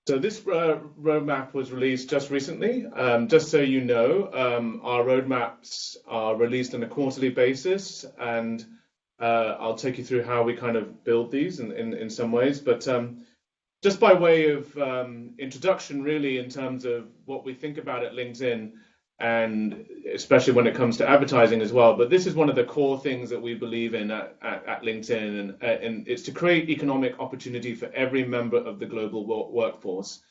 So this roadmap was released just recently. Just so you know, our roadmaps are released on a quarterly basis, and I'll take you through how we kind of build these in some ways. But just by way of introduction, really, in terms of what we think about at LinkedIn, and especially when it comes to advertising as well. But this is one of the core things that we believe in at LinkedIn, and it's to create economic opportunity for every member of the global workforce.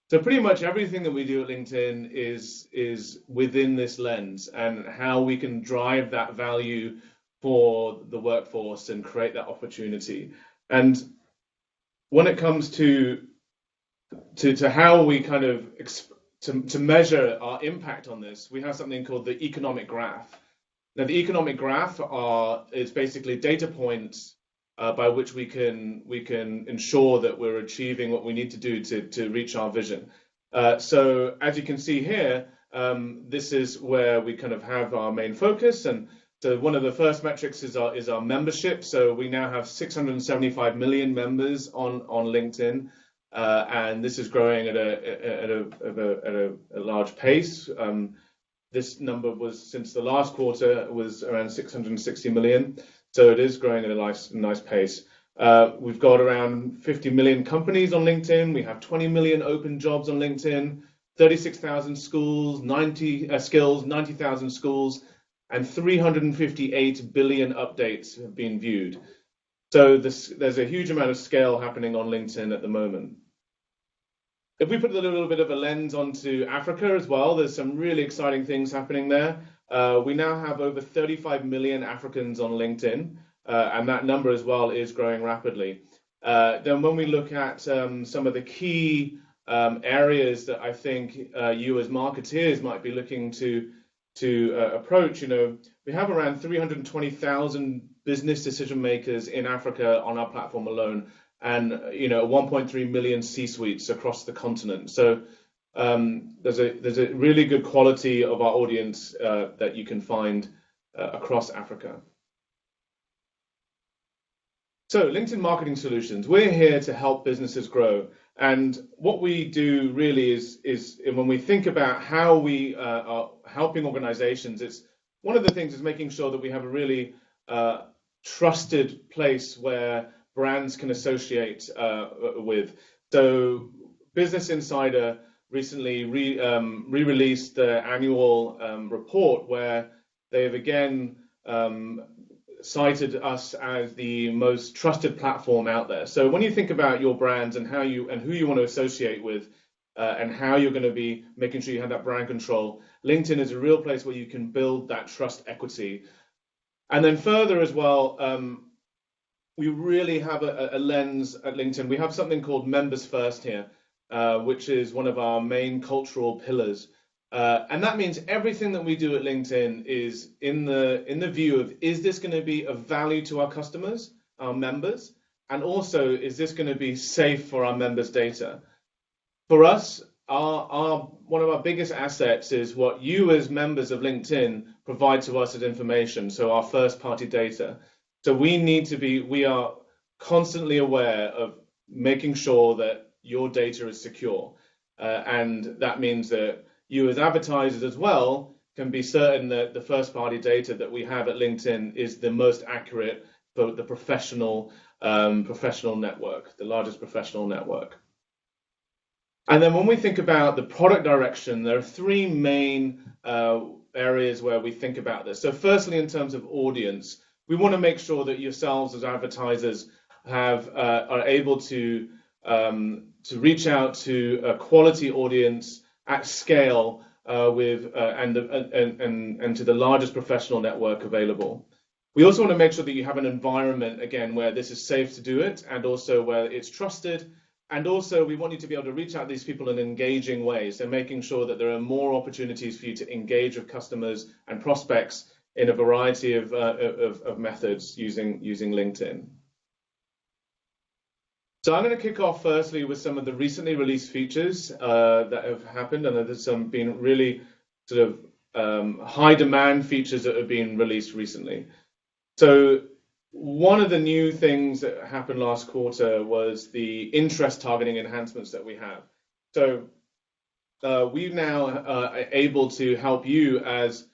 So pretty much everything that we do at LinkedIn is within this lens, and how we can drive that value for the workforce and create that opportunity. And when it comes to how we kind of to measure our impact on this, we have something called the economic graph. Now, the economic graph is basically data points by which we can ensure that we're achieving what we need to do to reach our vision. So as you can see here, this is where we kind of have our main focus. And so one of the first metrics is our membership. So we now have 675 million members on LinkedIn. And this is growing at a large pace. This number was, since the last quarter, was around 660 million. So it is growing at a nice pace. We've got around 50 million companies on LinkedIn. We have 20 million open jobs on LinkedIn, 36,000 schools, 90,000 schools, and 358 billion updates have been viewed. So there's a huge amount of scale happening on LinkedIn at the moment. If we put a little bit of a lens onto Africa as well, there's some really exciting things happening there. We now have over 35 million Africans on LinkedIn, and that number as well is growing rapidly. Then when we look at some of the key areas that I think you as marketeers might be looking to approach, we have around 320,000 business decision makers in Africa on our platform alone, and 1.3 million C-suites across the continent. So there's a really good quality of our audience that you can find across Africa. So LinkedIn Marketing Solutions, we're here to help businesses grow. And what we do really is when we think about how we are helping organizations, it's one of the things is making sure that we have a really trusted place where brands can associate with. So Business Insider recently re-released the annual report where they have again cited us as the most trusted platform out there. So when you think about your brands and who you want to associate with, and how you're going to be making sure you have that brand control, LinkedIn is a real place where you can build that trust equity. And then further as well, we really have a lens at LinkedIn. We have something called Members First here, which is one of our main cultural pillars. And that means everything that we do at LinkedIn is in the view of, is this going to be of value to our customers, our members, and also is this going to be safe for our members' data? For us, one of our biggest assets is what you as members of LinkedIn provide to us as information, so our first-party data. So we are constantly aware of making sure that your data is secure. And that means that you as advertisers as well can be certain that the first-party data that we have at LinkedIn is the most accurate for the professional network, the largest professional network. And then when we think about the product direction, there are three main areas where we think about this. So firstly, in terms of audience, we want to make sure that yourselves as advertisers are able to reach out to a quality audience at scale and to the largest professional network available. We also want to make sure that you have an environment, again, where this is safe to do it, and also where it's trusted. And also, we want you to be able to reach out to these people in engaging ways, so making sure that there are more opportunities for you to engage with customers and prospects in a variety of methods using LinkedIn. So I'm going to kick off firstly with some of the recently released features that have happened, and there's some been really sort of high demand features that have been released recently. So one of the new things that happened last quarter was the interest targeting enhancements that we have. So we now are able to help you as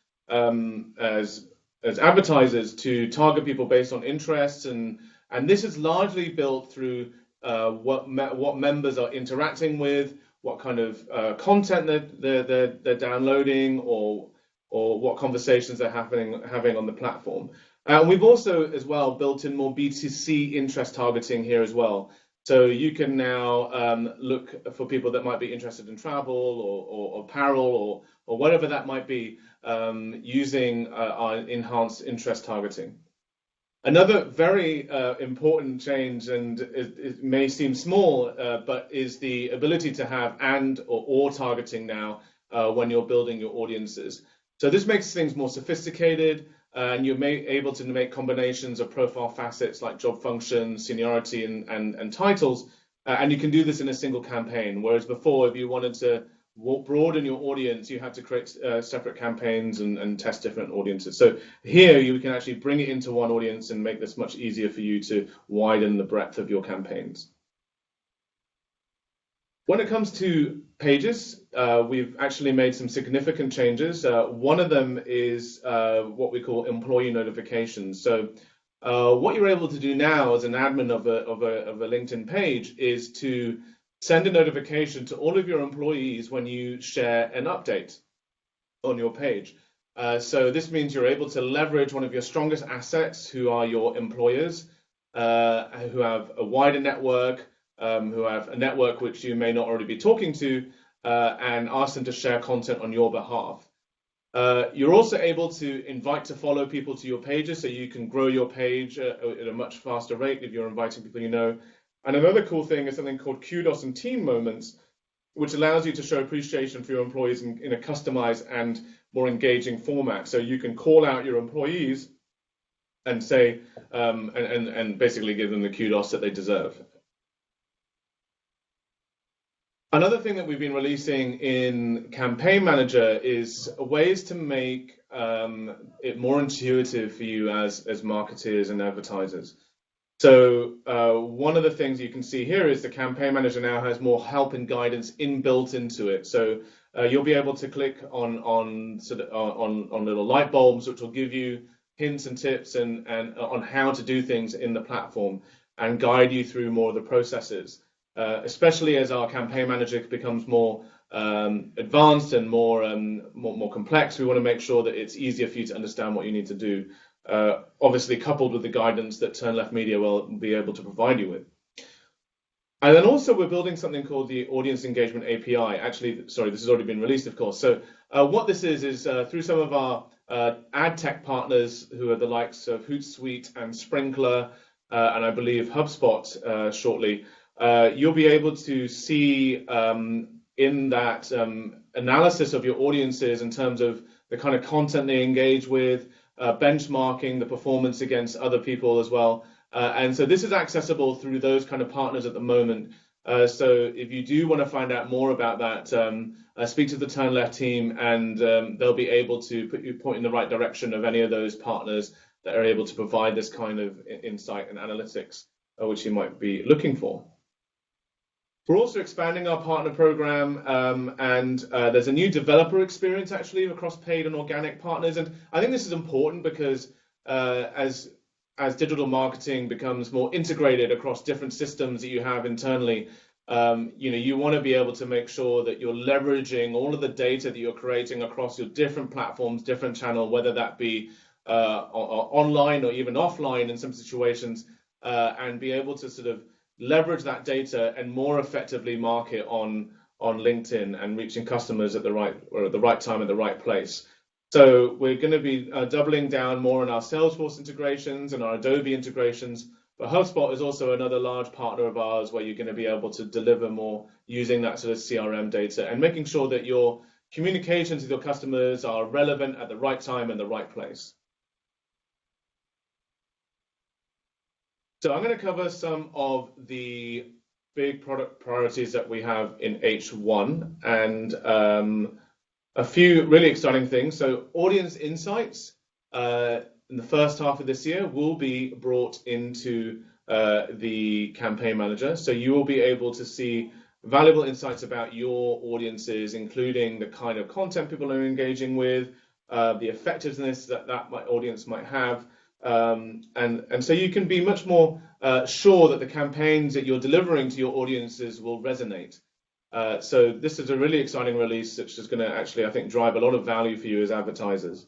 advertisers to target people based on interests, and this is largely built through what members are interacting with, what kind of content they're downloading, or what conversations they're having on the platform. And we've also as well built in more B2C interest targeting here as well. So you can now look for people that might be interested in travel or apparel or whatever that might be, using our enhanced interest targeting. Another very important change, and it may seem small, but is the ability to have and or targeting now when you're building your audiences. So this makes things more sophisticated, and you're able to make combinations of profile facets like job function, seniority, and titles, and you can do this in a single campaign. Whereas before, if you wanted to broaden your audience, you had to create separate campaigns and test different audiences. So here you can actually bring it into one audience and make this much easier for you to widen the breadth of your campaigns. When it comes to pages, we've actually made some significant changes. One of them is what we call employee notifications. So what you're able to do now as an admin of a LinkedIn page is to send a notification to all of your employees when you share an update on your page. So this means you're able to leverage one of your strongest assets, who are your employers, who have a wider network, who have a network which you may not already be talking to, and ask them to share content on your behalf. You're also able to invite to follow people to your pages, so you can grow your page at a much faster rate if you're inviting people you know. And another cool thing is something called kudos and team moments, which allows you to show appreciation for your employees in a customized and more engaging format. So you can call out your employees and say, and basically give them the kudos that they deserve. Another thing that we've been releasing in Campaign Manager is ways to make it more intuitive for you as marketers and advertisers. So one of the things you can see here is the Campaign Manager now has more help and guidance inbuilt into it. So you'll be able to click on little light bulbs, which will give you hints and tips and on how to do things in the platform and guide you through more of the processes. Especially as our Campaign Manager becomes more advanced and more complex, we want to make sure that it's easier for you to understand what you need to do. Obviously, coupled with the guidance that Turn Left Media will be able to provide you with. And then also we're building something called the Audience Engagement API. Actually, sorry, this has already been released, of course. So what this is through some of our ad tech partners, who are the likes of Hootsuite and Sprinkler, and I believe HubSpot shortly, you'll be able to see in that analysis of your audiences in terms of the kind of content they engage with, benchmarking the performance against other people as well. And so this is accessible through those kind of partners at the moment. So if you do want to find out more about that, speak to the Turn Left team, and they'll be able to point in the right direction of any of those partners that are able to provide this kind of insight and analytics, which you might be looking for. We're also expanding our partner program, and there's a new developer experience actually across paid and organic partners. And I think this is important because as digital marketing becomes more integrated across different systems that you have internally, you want to be able to make sure that you're leveraging all of the data that you're creating across your different platforms, different channel, whether that be online or even offline in some situations, and be able to sort of leverage that data and more effectively market on LinkedIn and reaching customers at the right time at the right place. So we're going to be doubling down more on our Salesforce integrations and our Adobe integrations, but HubSpot is also another large partner of ours where you're going to be able to deliver more using that sort of CRM data and making sure that your communications with your customers are relevant at the right time and the right place. So I'm going to cover some of the big product priorities that we have in H1 and a few really exciting things. So audience insights in the first half of this year will be brought into the campaign manager. So you will be able to see valuable insights about your audiences, including the kind of content people are engaging with, the effectiveness that audience might have. And so you can be much more sure that the campaigns that you're delivering to your audiences will resonate. So this is a really exciting release, which is going to actually, I think, drive a lot of value for you as advertisers.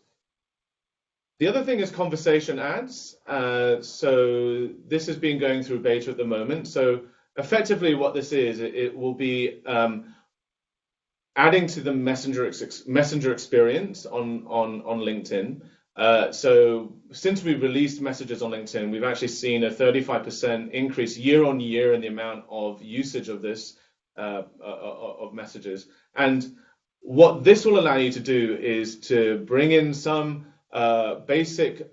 The other thing is conversation ads. So this has been going through beta at the moment. So effectively what this is, it will be adding to the messenger experience on LinkedIn. So since we released messages on LinkedIn, we've actually seen a 35% increase year on year in the amount of usage of this, of messages. And what this will allow you to do is to bring in some basic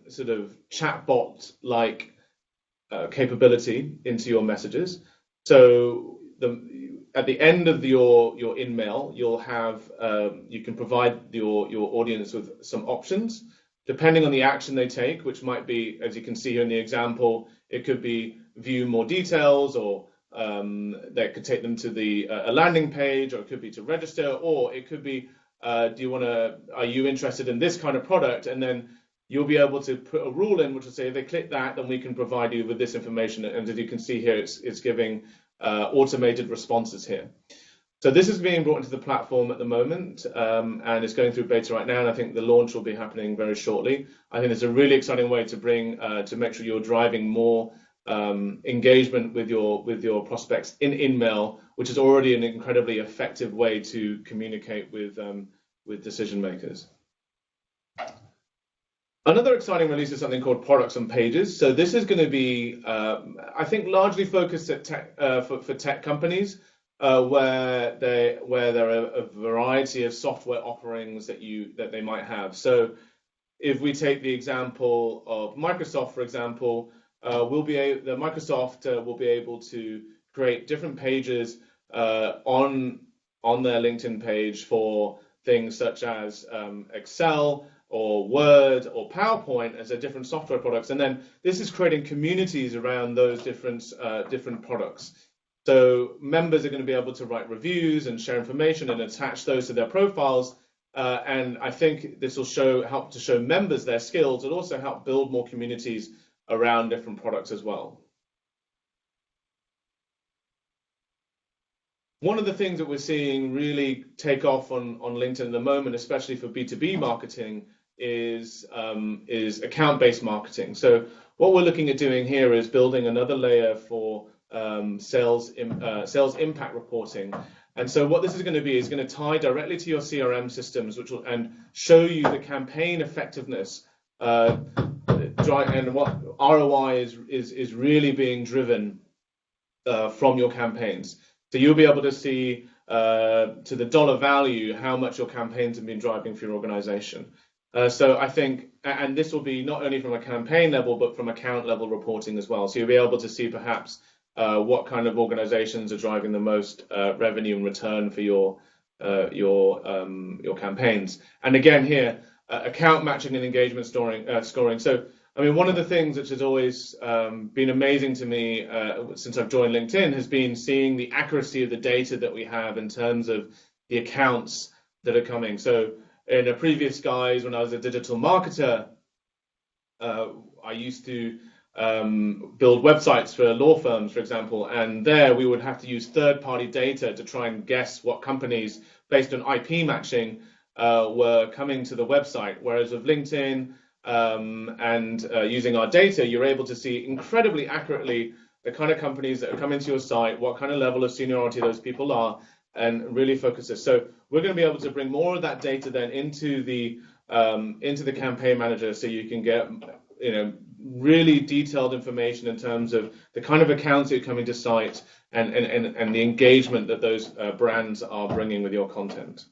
sort of chatbot-like capability into your messages. So at the end of your in-mail, you'll have you can provide your audience with some options depending on the action they take, which might be, as you can see here in the example, it could be view more details, or that could take them to a landing page, or it could be to register, or it could be are you interested in this kind of product? And then you'll be able to put a rule in which will say, if they click that, then we can provide you with this information. And as you can see here, it's giving automated responses here. So this is being brought into the platform at the moment, and it's going through beta right now, and I think the launch will be happening very shortly. I think it's a really exciting way to bring to make sure you're driving more engagement with your prospects in in-mail, which is already an incredibly effective way to communicate with decision makers. Another exciting release is something called Products and Pages. So this is going to be, I think, largely focused at for tech companies, where there are a variety of software offerings that they might have. So if we take the example of Microsoft, for example, Microsoft will be able to create different pages on their LinkedIn page for things such as Excel or Word or PowerPoint as their different software products, and then this is creating communities around those different products. So members are going to be able to write reviews and share information and attach those to their profiles, and I think this will help to show members their skills and also help build more communities around different products as well. One of the things that we're seeing really take off on LinkedIn at the moment, especially for B2B marketing, is account-based marketing. So what we're looking at doing here is building another layer for sales impact reporting. And so what this is going to be is going to tie directly to your CRM systems, and show you the campaign effectiveness and what ROI is really being driven from your campaigns. So you'll be able to see to the dollar value how much your campaigns have been driving for your organization. So I think, and this will be not only from a campaign level, but from account level reporting as well. So you'll be able to see perhaps what kind of organizations are driving the most revenue and return for your campaigns. And again here, account matching and engagement scoring. So I mean, one of the things which has always been amazing to me since I've joined LinkedIn has been seeing the accuracy of the data that we have in terms of the accounts that are coming. So in a previous guise, when I was a digital marketer, I used to build websites for law firms, for example, and there we would have to use third-party data to try and guess what companies, based on IP matching, were coming to the website. Whereas with LinkedIn and using our data, you're able to see incredibly accurately the kind of companies that are coming to your site, what kind of level of seniority those people are, and really focus this. So we're going to be able to bring more of that data then into the campaign manager, so you can get really detailed information in terms of the kind of accounts that are coming to site and the engagement that those brands are bringing with your content.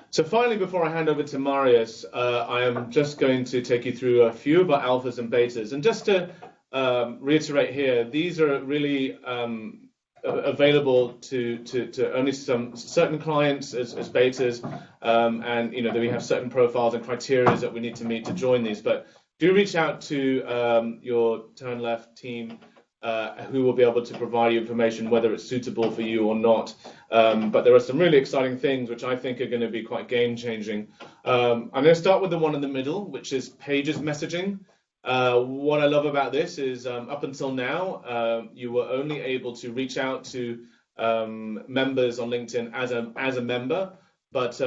So finally, before I hand over to Marius, I am just going to take you through a few of our alphas and betas. And just to reiterate here, these are really available to only some certain clients as betas, and that we have certain profiles and criteria that we need to meet to join these. But do reach out to your Turn Left team, who will be able to provide you information whether it's suitable for you or not. But there are some really exciting things which I think are going to be quite game-changing. I'm going to start with the one in the middle, which is pages messaging. What I love about this is up until now, you were only able to reach out to members on LinkedIn as a member, but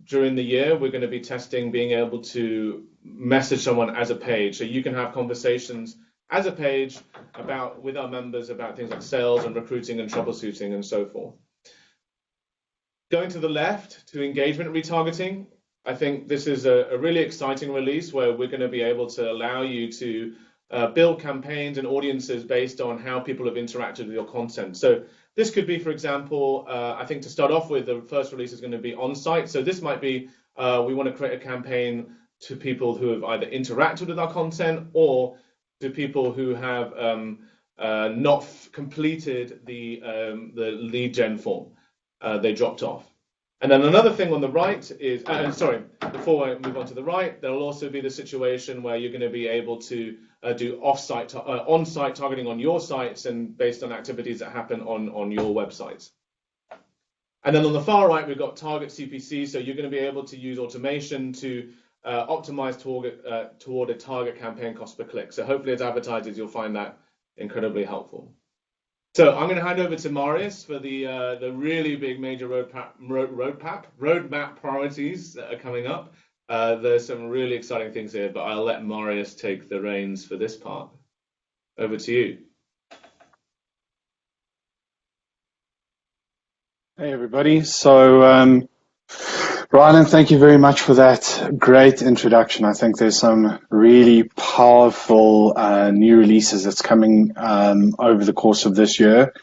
during the year, we're going to be testing being able to message someone as a page. So you can have conversations as a page with our members about things like sales and recruiting and troubleshooting and so forth. Going to the left to engagement retargeting, I think this is a really exciting release where we're going to be able to allow you to build campaigns and audiences based on how people have interacted with your content. So this could be, for example, I think to start off with, the first release is going to be on-site. So this might be, we want to create a campaign to people who have either interacted with our content or to people who have not completed the lead gen form. They dropped off. And then another thing on the right is, before I move on to the right, there will also be the situation where you're going to be able to do on-site targeting on your sites and based on activities that happen on your websites. And then on the far right, we've got target CPC. So you're going to be able to use automation to optimize toward a target campaign cost per click. So hopefully as advertisers, you'll find that incredibly helpful. So I'm going to hand over to Marius for the really big major roadmap priorities that are coming up. There's some really exciting things here, but I'll let Marius take the reins for this part. Over to you. Hey, everybody. So, Ryan, thank you very much for that great introduction. I think there's some really powerful new releases that's coming over the course of this year.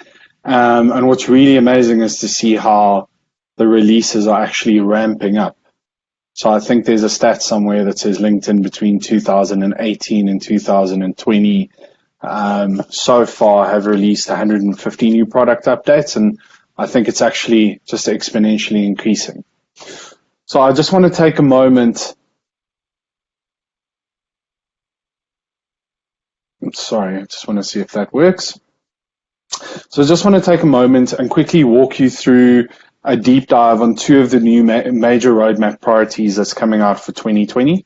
And what's really amazing is to see how the releases are actually ramping up. So I think there's a stat somewhere that says LinkedIn between 2018 and 2020 so far have released 150 new product updates, and I think it's actually just exponentially increasing. So I just want to take a moment. Sorry, I just want to see if that works. So I just want to take a moment and quickly walk you through a deep dive on two of the new major roadmap priorities that's coming out for 2020.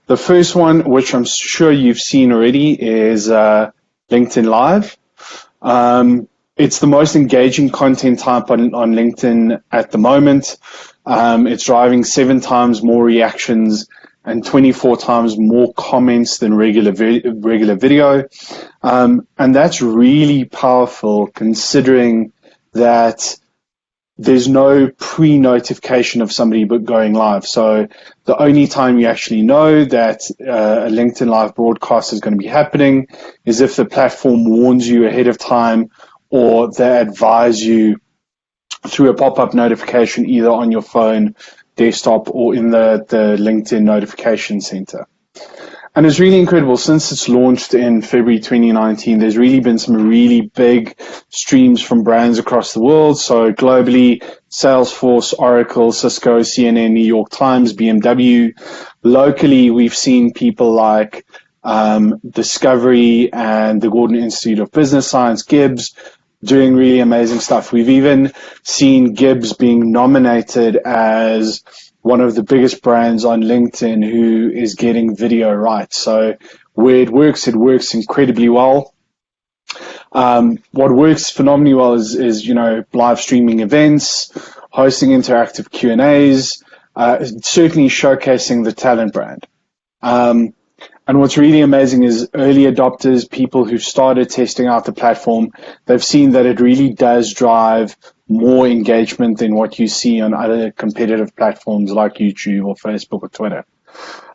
The first one, which I'm sure you've seen already, is LinkedIn Live. It's the most engaging content type on LinkedIn at the moment. It's driving 7 times more reactions and 24 times more comments than regular video. And that's really powerful considering that there's no pre-notification of somebody but going live. So the only time you actually know that a LinkedIn Live broadcast is going to be happening is if the platform warns you ahead of time or they advise you through a pop-up notification either on your phone, desktop, or in the LinkedIn notification center. And it's really incredible. Since it's launched in February 2019, there's really been some really big streams from brands across the world. So globally, Salesforce, Oracle, Cisco, CNN, New York Times, BMW. Locally, we've seen people like Discovery and the Gordon Institute of Business Science, Gibbs, doing really amazing stuff. We've even seen Gibbs being nominated as one of the biggest brands on LinkedIn who is getting video right. So where it works incredibly well. What works phenomenally well is live streaming events, hosting interactive Q&As, certainly showcasing the talent brand. And what's really amazing is early adopters, people who've started testing out the platform, they've seen that it really does drive more engagement than what you see on other competitive platforms like YouTube or Facebook or Twitter.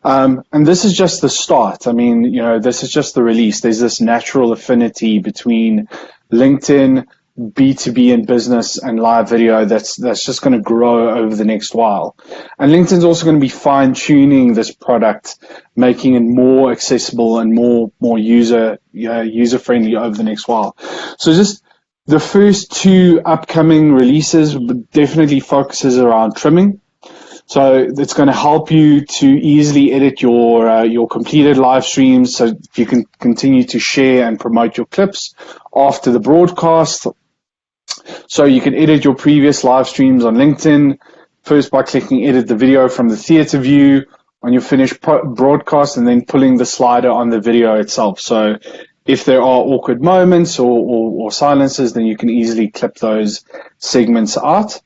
And this is just the start. I mean, this is just the release. There's this natural affinity between LinkedIn, B2B and business, and live video that's just going to grow over the next while. And LinkedIn's also going to be fine-tuning this product, making it more accessible and more user-friendly over the next while. So just The first two upcoming releases definitely focuses around trimming. So it's going to help you to easily edit your completed live streams so you can continue to share and promote your clips after the broadcast. So you can edit your previous live streams on LinkedIn, first by clicking edit the video from the theater view on your finished broadcast and then pulling the slider on the video itself. So if there are awkward moments or silences, then you can easily clip those segments out.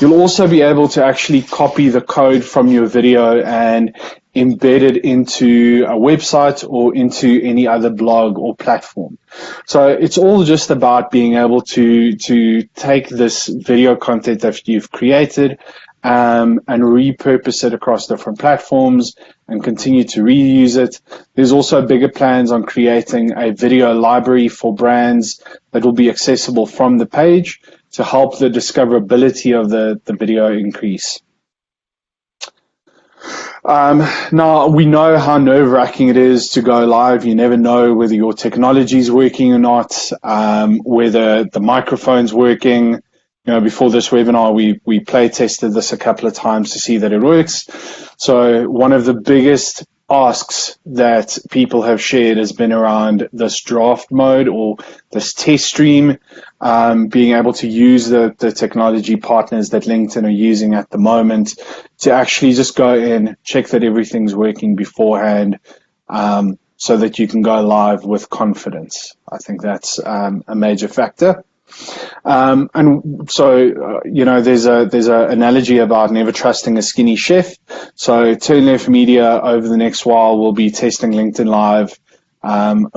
You'll also be able to actually copy the code from your video and embed it into a website or into any other blog or platform. So it's all just about being able to take this video content that you've created and repurpose it across different platforms and continue to reuse it. There's also bigger plans on creating a video library for brands that will be accessible from the page to help the discoverability of the video increase. Now, we know how nerve-wracking it is to go live. You never know whether your technology is working or not, whether the microphone's working. You know, before this webinar, we play tested this a couple of times to see that it works. So one of the biggest asks that people have shared has been around this draft mode or this test stream, being able to use the technology partners that LinkedIn are using at the moment to actually just go in, check that everything's working beforehand, so that you can go live with confidence. I think that's a major factor. And so, you know, there's a analogy about never trusting a skinny chef. So Turn Left Media over the next while will be testing LinkedIn Live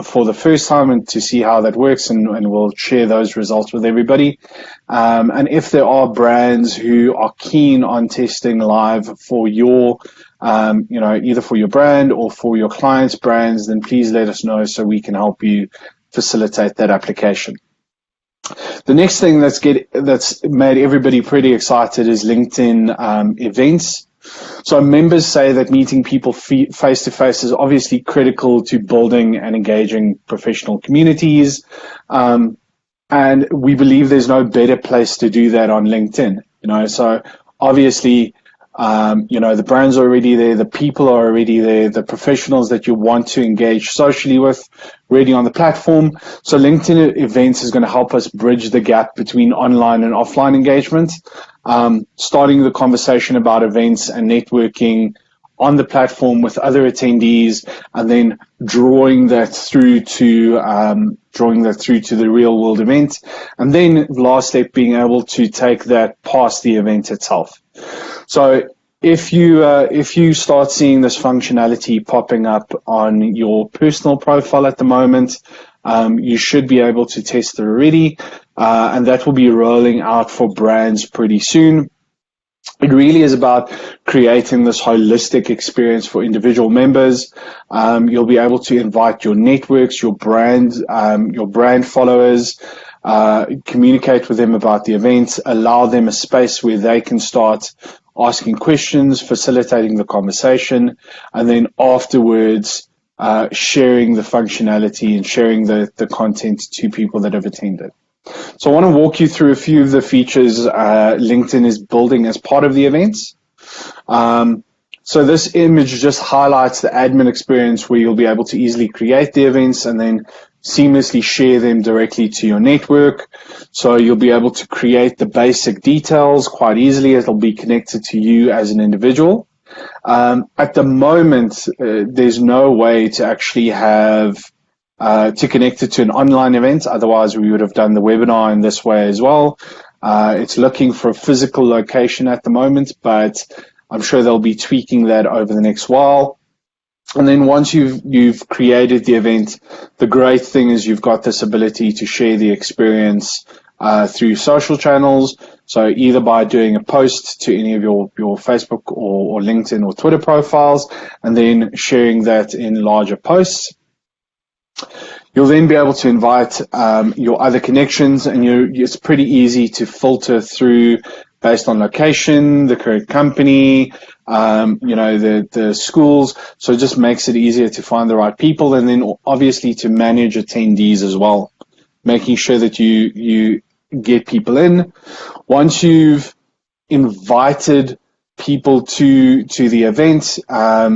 for the first time and to see how that works, and we'll share those results with everybody. And if there are brands who are keen on testing live for your, you know, either for your brand or for your clients' brands, then please let us know so we can help you facilitate that application. The next thing that's made everybody pretty excited is LinkedIn events. So members say that meeting people face-to-face is obviously critical to building and engaging professional communities. And we believe there's no better place to do that on LinkedIn. You know, so obviously, you know, the brands are already there, the people are already there, the professionals that you want to engage socially with already on the platform. So LinkedIn events is going to help us bridge the gap between online and offline engagement, starting the conversation about events and networking on the platform with other attendees, and then drawing that through to the real world event. And then last step, being able to take that past the event itself. So if you start seeing this functionality popping up on your personal profile at the moment, you should be able to test it already, and that will be rolling out for brands pretty soon. It really is about creating this holistic experience for individual members. You'll be able to invite your networks, your brand followers, communicate with them about the events, allow them a space where they can start asking questions, facilitating the conversation, and then afterwards sharing the functionality and sharing the content to people that have attended. So I want to walk you through a few of the features LinkedIn is building as part of the events. So this image just highlights the admin experience where you'll be able to easily create the events and then seamlessly share them directly to your network. So you'll be able to create the basic details quite easily. It'll be connected to you as an individual. At the moment, there's no way to actually have to connect it to an online event. Otherwise, we would have done the webinar in this way as well. It's looking for a physical location at the moment, but I'm sure they'll be tweaking that over the next while. And then once you've created the event, the great thing is you've got this ability to share the experience through social channels. So either by doing a post to any of your Facebook or LinkedIn or Twitter profiles, and then sharing that in larger posts. You'll then be able to invite your other connections, and it's pretty easy to filter through based on location, the current company, the schools. So it just makes it easier to find the right people, and then obviously to manage attendees as well. making sure that you get people in. Once you've invited people to the event,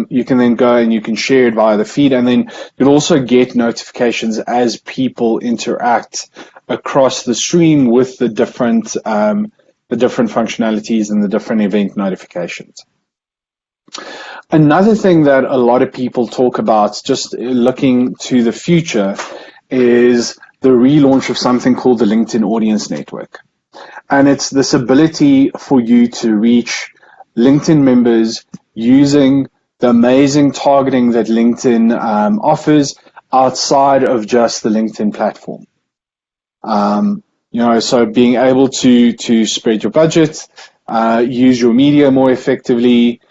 you can then go and you can share it via the feed, and then you'll also get notifications as people interact across the stream with the different functionalities and the different event notifications. Another thing that a lot of people talk about, just looking to the future, is the relaunch of something called the LinkedIn Audience Network. And it's this ability for you to reach LinkedIn members using the amazing targeting that LinkedIn offers outside of just the LinkedIn platform. So being able to spread your budget, use your media more effectively,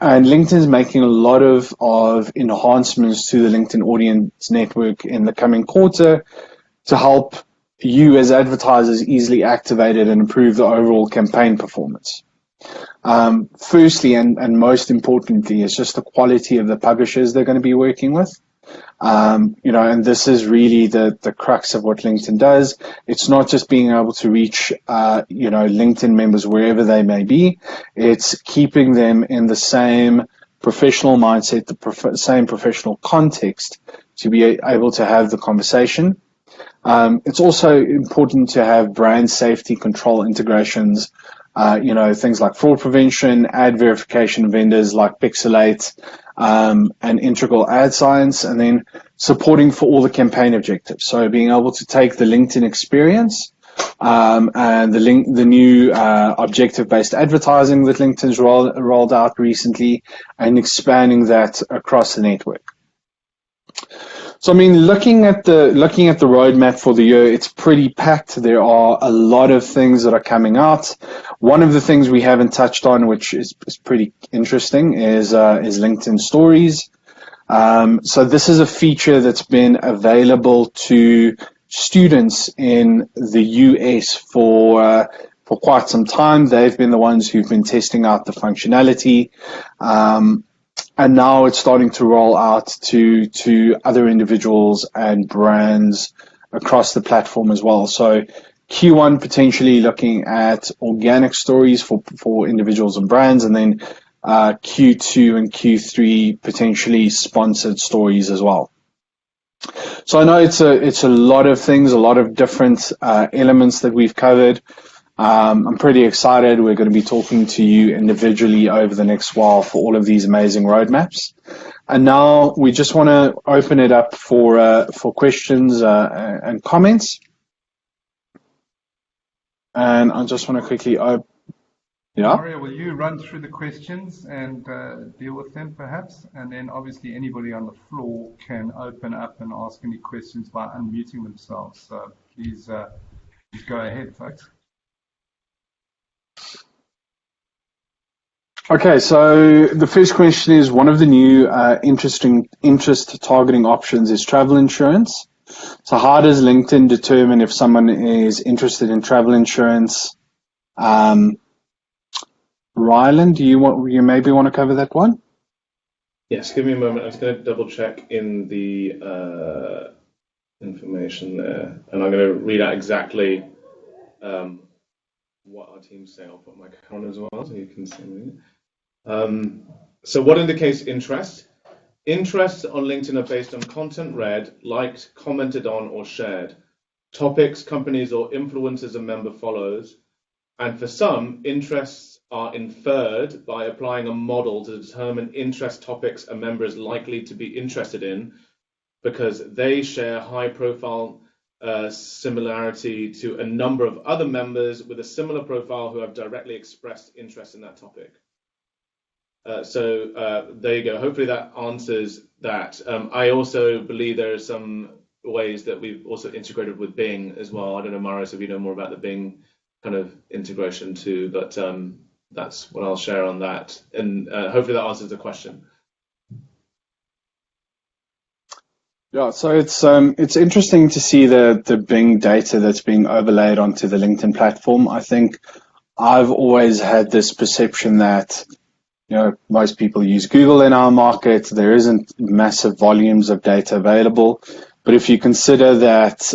and LinkedIn's making a lot of enhancements to the LinkedIn Audience Network in the coming quarter to help you as advertisers easily activate it and improve the overall campaign performance. Firstly, and most importantly, is just the quality of the publishers they're going to be working with. And this is really the crux of what LinkedIn does. It's not just being able to reach, LinkedIn members wherever they may be. It's keeping them in the same professional mindset, the same professional context to be able to have the conversation. It's also important to have brand safety control integrations, things like fraud prevention, ad verification vendors like Pixelate, and integral ad science, and then supporting for all the campaign objectives. So being able to take the LinkedIn experience and the new objective-based advertising that LinkedIn's rolled out recently, and expanding that across the network. So, looking at the roadmap for the year, it's pretty packed. There are a lot of things that are coming out. One of the things we haven't touched on, which is pretty interesting, is LinkedIn Stories. So this is a feature that's been available to students in the US for quite some time. They've been the ones who've been testing out the functionality. And now it's starting to roll out to other individuals and brands across the platform as well. So Q1 potentially looking at organic stories for individuals and brands, and then Q2 and Q3 potentially sponsored stories as well. So I know it's a lot of things, a lot of different elements that we've covered. I'm pretty excited. We're going to be talking to you individually over the next while for all of these amazing roadmaps. And now we just want to open it up for questions and comments. And I just want to quickly open. Yeah. Mario, will you run through the questions and deal with them perhaps? And then obviously anybody on the floor can open up and ask any questions by unmuting themselves. So please go ahead, folks. Okay, so the first question is, one of the new interest targeting options is travel insurance. So how does LinkedIn determine if someone is interested in travel insurance? Ryland, you maybe want to cover that one? Yes, give me a moment. I'm just going to double check in the information there, and I'm going to read out exactly what our team's saying. I'll put my camera as well so you can see me. So what indicates interest? Interests on LinkedIn are based on content read, liked, commented on, or shared, topics, companies, or influencers a member follows, and for some, interests are inferred by applying a model to determine interest topics a member is likely to be interested in because they share high-profile similarity to a number of other members with a similar profile who have directly expressed interest in that topic. So there you go. Hopefully that answers that. I also believe there are some ways that we've also integrated with Bing as well. I don't know, Marius, if you know more about the Bing kind of integration too, but that's what I'll share on that. And hopefully that answers the question. Yeah, so it's interesting to see the Bing data that's being overlaid onto the LinkedIn platform. I think I've always had this perception that most people use Google in our market. There isn't massive volumes of data available, But if you consider that,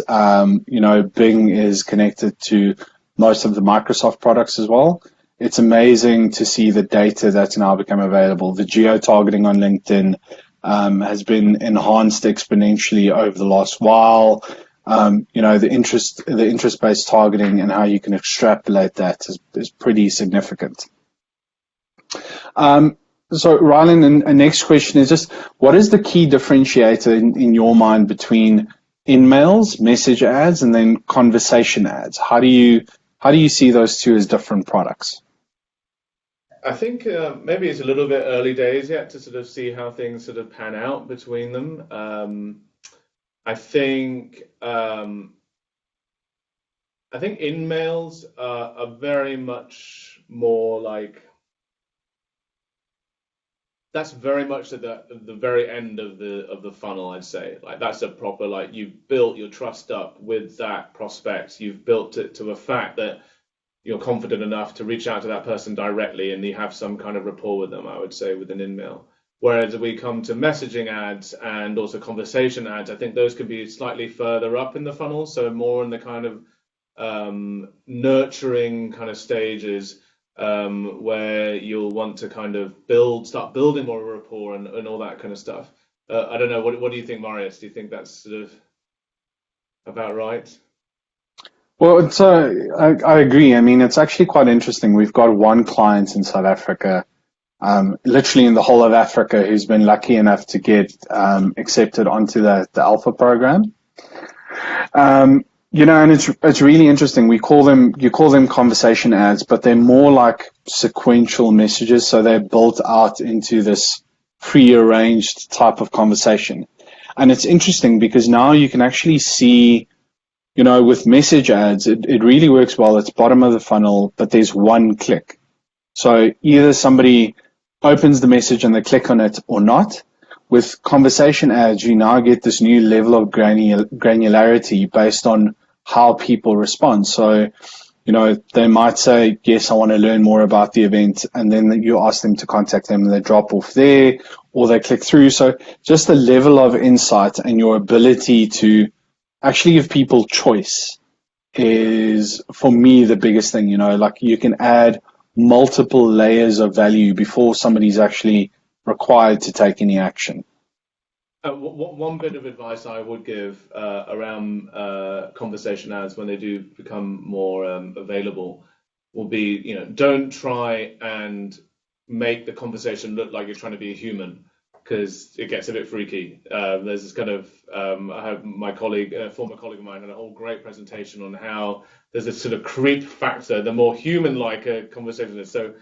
Bing is connected to most of the Microsoft products as well, it's amazing to see the data that's now become available. The geo-targeting on LinkedIn has been enhanced exponentially over the last while. The interest-based targeting and how you can extrapolate that is pretty significant. So, Rylan, the next question is just, what is the key differentiator in your mind between in-mails, message ads, and then conversation ads? How do you see those two as different products? I think maybe it's a little bit early days yet to sort of see how things sort of pan out between them. I think in-mails are very much more like, that's very much at the very end of the funnel, I'd say. Like, that's a proper, like, you've built your trust up with that prospect. You've built it to a fact that you're confident enough to reach out to that person directly and you have some kind of rapport with them, I would say, with an in-mail. Whereas if we come to messaging ads and also conversation ads, I think those could be slightly further up in the funnel, so more in the kind of nurturing kind of stages, where you'll want to kind of start building more rapport and all that kind of stuff. I don't know. What do you think, Marius? Do you think that's sort of about right? Well, I agree. I mean, it's actually quite interesting. We've got one client in South Africa, literally in the whole of Africa, who's been lucky enough to get accepted onto the Alpha program. And it's really interesting. You call them conversation ads, but they're more like sequential messages. So they're built out into this prearranged type of conversation. And it's interesting because now you can actually see, with message ads, it really works well. It's bottom of the funnel, but there's one click. So either somebody opens the message and they click on it or not. With conversation ads, you now get this new level of granularity based on how people respond. So, they might say, yes, I want to learn more about the event, and then you ask them to contact them and they drop off there or they click through. So just the level of insight and your ability to actually give people choice is, for me, the biggest thing. Like, you can add multiple layers of value before somebody's actually required to take any action. One bit of advice I would give around conversation ads when they do become more available will be, don't try and make the conversation look like you're trying to be a human, because it gets a bit freaky. There's this kind of, I have my colleague, former colleague of mine, had a whole great presentation on how there's this sort of creep factor, the more human-like a conversation is. So,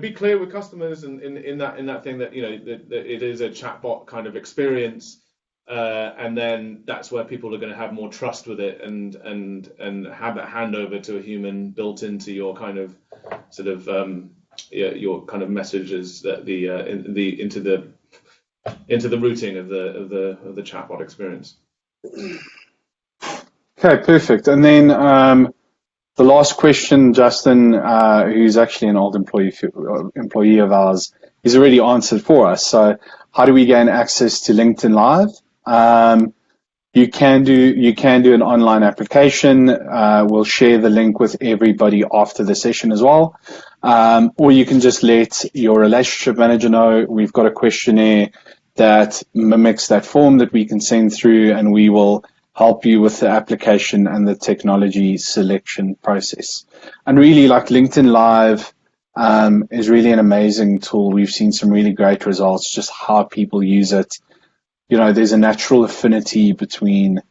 be clear with customers in that thing that, that it is a chatbot kind of experience, and then that's where people are going to have more trust with it and have that handover to a human built into your kind of sort of your kind of messages that into the routing of the chatbot experience. Okay, perfect. And then the last question, Justin, who's actually an old employee of ours, he's already answered for us. So, how do we gain access to LinkedIn Live? You can do an online application. We'll share the link with everybody after the session as well. Or you can just let your relationship manager know. We've got a questionnaire that mimics that form that we can send through, and we will help you with the application and the technology selection process. And really, like, LinkedIn Live is really an amazing tool. We've seen some really great results, just how people use it. There's a natural affinity between,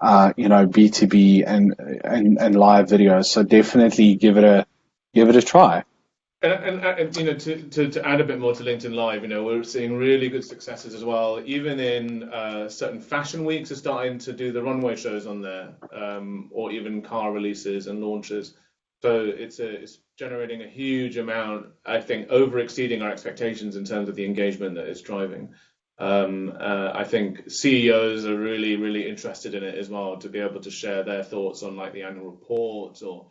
B2B and live videos. So definitely give it a try. And to add a bit more to LinkedIn Live, we're seeing really good successes as well. Even in certain fashion weeks are starting to do the runway shows on there, or even car releases and launches. So it's generating a huge amount, I think, over exceeding our expectations in terms of the engagement that it's driving. I think CEOs are really, really interested in it as well, to be able to share their thoughts on, like, the annual report or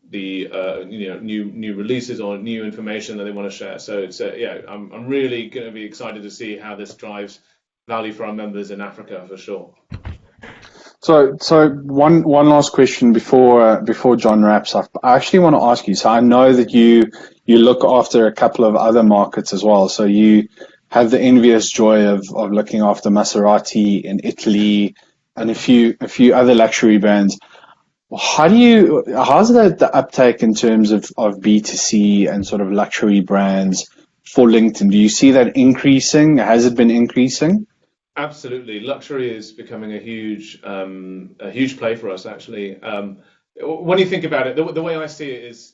the new releases or new information that they want to share. So it's I'm really going to be excited to see how this drives value for our members in Africa for sure. So one last question before John wraps up. I actually want to ask you. So I know that you look after a couple of other markets as well. So you have the envious joy of looking after Maserati in Italy and a few other luxury brands. How's the uptake in terms of B2C and sort of luxury brands for LinkedIn? Do you see that increasing? Has it been increasing? Absolutely, luxury is becoming a huge play for us actually. When you think about it, the way I see it is,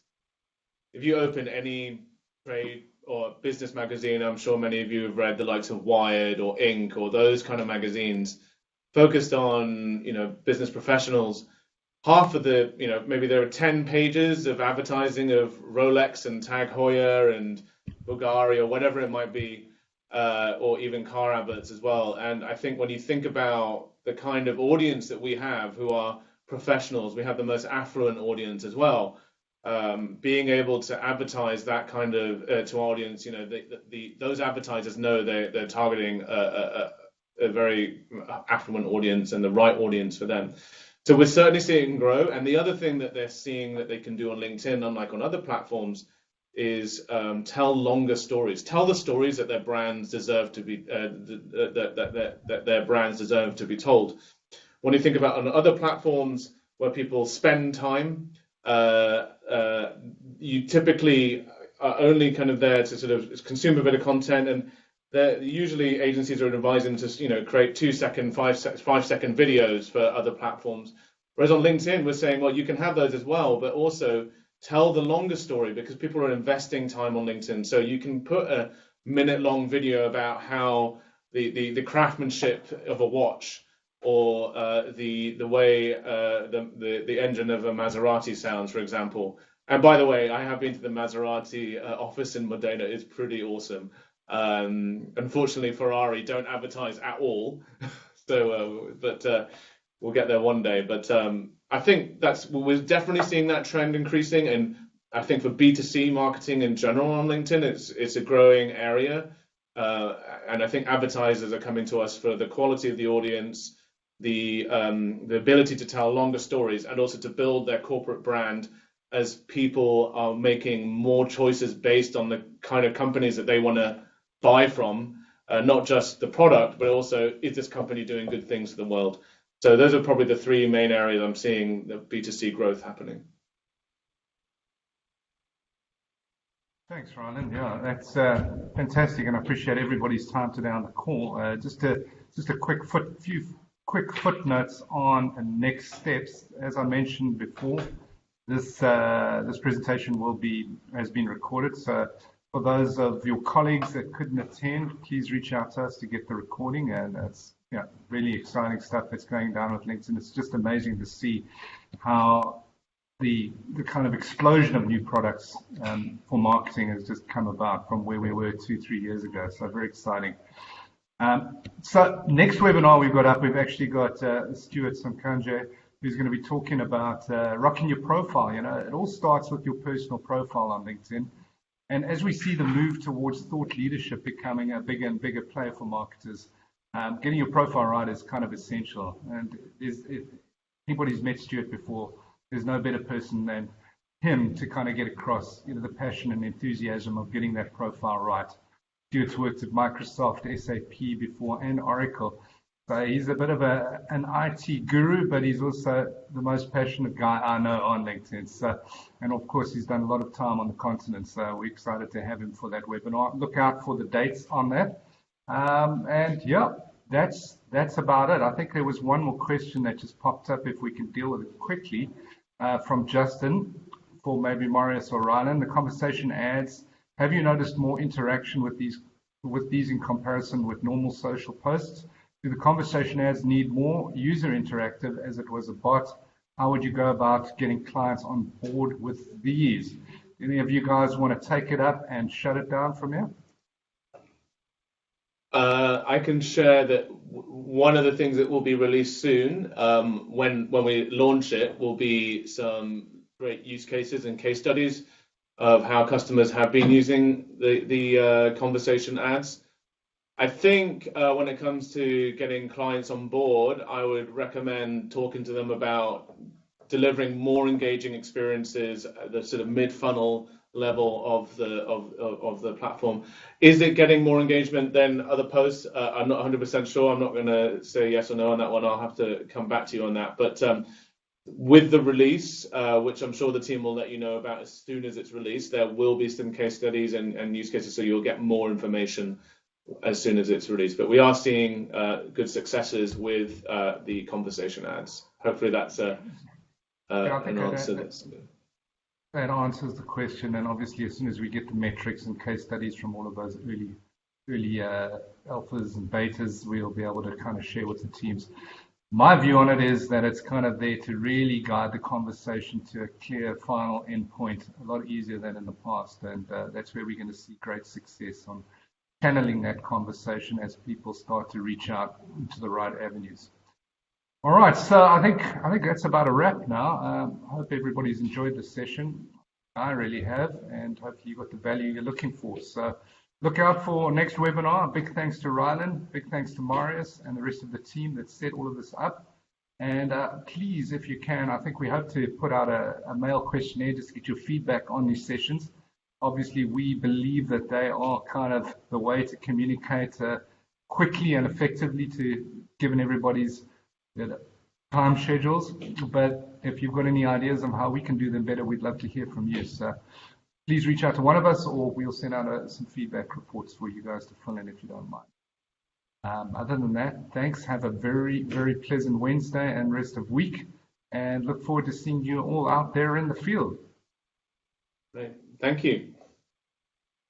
if you open any trade or business magazine, I'm sure many of you have read the likes of Wired or Inc. or those kind of magazines focused on, business professionals. Half of the, maybe there are 10 pages of advertising of Rolex and Tag Heuer and Bulgari or whatever it might be, or even car adverts as well. And I think when you think about the kind of audience that we have, who are professionals, we have the most affluent audience as well. Being able to advertise that kind of to our audience, those advertisers know they're targeting a very affluent audience and the right audience for them. So we're certainly seeing it grow. And the other thing that they're seeing that they can do on LinkedIn, unlike on other platforms, is tell longer stories. Tell the stories that their brands deserve to be that their brands deserve to be told. When you think about on other platforms where people spend time, you typically are only kind of there to sort of consume a bit of content, and usually agencies are advising to create 2-second, 5-second videos for other platforms. Whereas on LinkedIn, we're saying, well, you can have those as well, but also tell the longer story, because people are investing time on LinkedIn. So you can put a minute-long video about how the craftsmanship of a watch, or the way the engine of a Maserati sounds, for example. And by the way, I have been to the Maserati office in Modena. It's pretty awesome. Unfortunately, Ferrari don't advertise at all. But we'll get there one day. But I think we're definitely seeing that trend increasing. And I think for B2C marketing in general on LinkedIn, it's a growing area. And I think advertisers are coming to us for the quality of the audience, the ability to tell longer stories, and also to build their corporate brand as people are making more choices based on the kind of companies that they want to buy from, not just the product, but also, is this company doing good things for the world? So those are probably the three main areas I'm seeing the B2C growth happening. Thanks, Ryland. Yeah, that's fantastic, and I appreciate everybody's time today on the call. Just a few quick footnotes on next steps. As I mentioned before, this presentation has been recorded. So for those of your colleagues that couldn't attend, please reach out to us to get the recording. And it's really exciting stuff that's going down with LinkedIn. It's just amazing to see how the kind of explosion of new products for marketing has just come about from where we were 2-3 years ago. So very exciting. So next webinar we've actually got Stuart Samkanje, who's going to be talking about rocking your profile. It all starts with your personal profile on LinkedIn. And as we see the move towards thought leadership becoming a bigger and bigger player for marketers, getting your profile right is kind of essential. And if anybody's met Stuart before, there's no better person than him to kind of get across the passion and enthusiasm of getting that profile right. Stuart's worked at Microsoft, SAP before, and Oracle. So he's a bit of an IT guru, but he's also the most passionate guy I know on LinkedIn. So, and of course, he's done a lot of time on the continent. So we're excited to have him for that webinar. Look out for the dates on that. And yeah, that's about it. I think there was one more question that just popped up, if we can deal with it quickly, from Justin, for maybe Marius or Ryland. The conversation ads. Have you noticed more interaction with these in comparison with normal social posts? Do the conversation ads need more user interactive as it was a bot? How would you go about getting clients on board with these? Any of you guys want to take it up and shut it down from here? I can share that one of the things that will be released soon, when we launch it, will be some great use cases and case studies of how customers have been using the conversation ads. I think when it comes to getting clients on board, I would recommend talking to them about delivering more engaging experiences at the sort of mid-funnel level of the platform. Is it getting more engagement than other posts? I'm not 100% sure. I'm not going to say yes or no on that one. I'll have to come back to you on that. But with the release, which I'm sure the team will let you know about as soon as it's released, there will be some case studies and use cases, so you'll get more information as soon as it's released. But we are seeing good successes with the conversation ads. Hopefully that's an answer. That answers the question, and obviously as soon as we get the metrics and case studies from all of those early alphas and betas, we'll be able to kind of share with the teams. My view on it is that it's kind of there to really guide the conversation to a clear final endpoint, a lot easier than in the past, and that's where we're going to see great success on channeling that conversation as people start to reach out into the right avenues. All right, so I think that's about a wrap now. I hope everybody's enjoyed the session. I really have, and hopefully you got the value you're looking for. So look out for next webinar. Big thanks to Ryland, big thanks to Marius and the rest of the team that set all of this up. And please, if you can, I think we hope to put out a mail questionnaire just to get your feedback on these sessions. Obviously, we believe that they are kind of the way to communicate quickly and effectively given everybody's time schedules. But if you've got any ideas on how we can do them better, we'd love to hear from you. So please reach out to one of us, or we'll send out some feedback reports for you guys to fill in if you don't mind. Other than that, thanks. Have a very, very pleasant Wednesday and rest of week, and look forward to seeing you all out there in the field. Great. Thank you.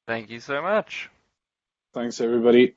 Thank you so much. Thanks, everybody.